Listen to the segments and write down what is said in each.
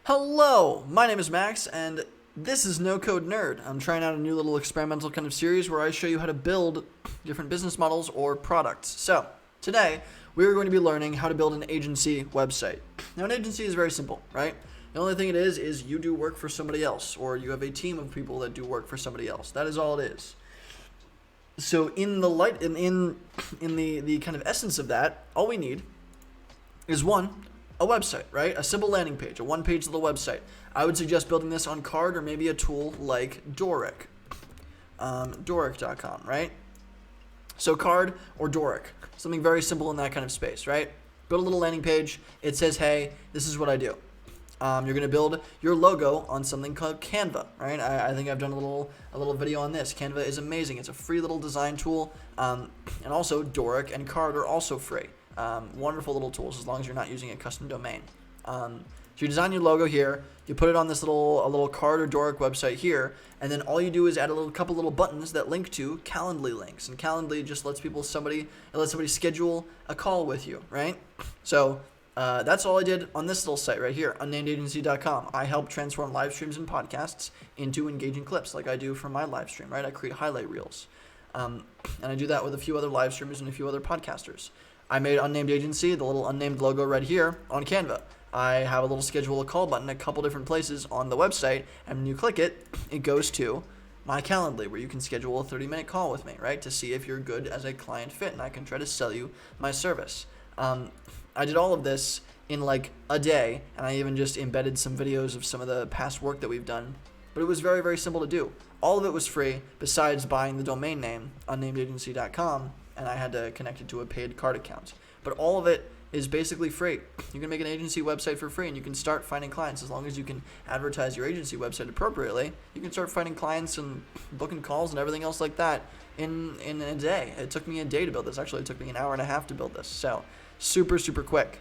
Hello, my name is Max, and this is NoCodeNerd. I'm trying out a new little experimental kind of series where I show you how to build different business models or products. So, today, we're going to be learning how to build an agency website. Now, an agency is very simple, right? The only thing it is you do work for somebody else, or you have a team of people that do work for somebody else. That is all it is. So, in the the kind of essence of that, all we need is a website, right? A simple landing page, a one-page little website. I would suggest building this on Card or maybe a tool like Doric, Doric.com, right? So Card or Doric, something very simple in that kind of space, right? Build a little landing page. It says, hey, this is what I do. You're going to build your logo on something called Canva, right? I think I've done a little video on this. Canva is amazing. It's a free little design tool, and also Doric and Card are also free. Wonderful little tools as long as you're not using a custom domain. So you design your logo here, you put it on this little Card or Doric website here, and then all you do is add a couple little buttons that link to Calendly links. And Calendly just lets somebody schedule a call with you, right? So that's all I did on this little site right here, UnnamedAgency.com. I help transform live streams and podcasts into engaging clips like I do for my live stream, right? I create highlight reels. And I do that with a few other live streamers and a few other podcasters. I made Unnamed Agency, the little unnamed logo right here, on Canva. I have a little schedule a call button a couple different places on the website, and when you click it, it goes to my Calendly, where you can schedule a 30-minute call with me, right, to see if you're good as a client fit, and I can try to sell you my service. I did all of this in like a day, and I even just embedded some videos of some of the past work that we've done, but it was very, very simple to do. All of it was free, besides buying the domain name, UnnamedAgency.com, and I had to connect it to a paid card account. But all of it is basically free. You can make an agency website for free, and you can start finding clients. As long as you can advertise your agency website appropriately, you can start finding clients and booking calls and everything else like that in a day. It took me a day to build this. Actually, it took me an hour and a half to build this. So super, super quick.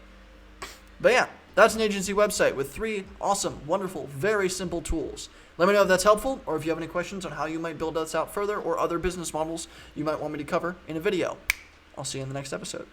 But yeah, that's an agency website with 3 awesome, wonderful, very simple tools. Let me know if that's helpful, or if you have any questions on how you might build this out further, or other business models you might want me to cover in a video. I'll see you in the next episode.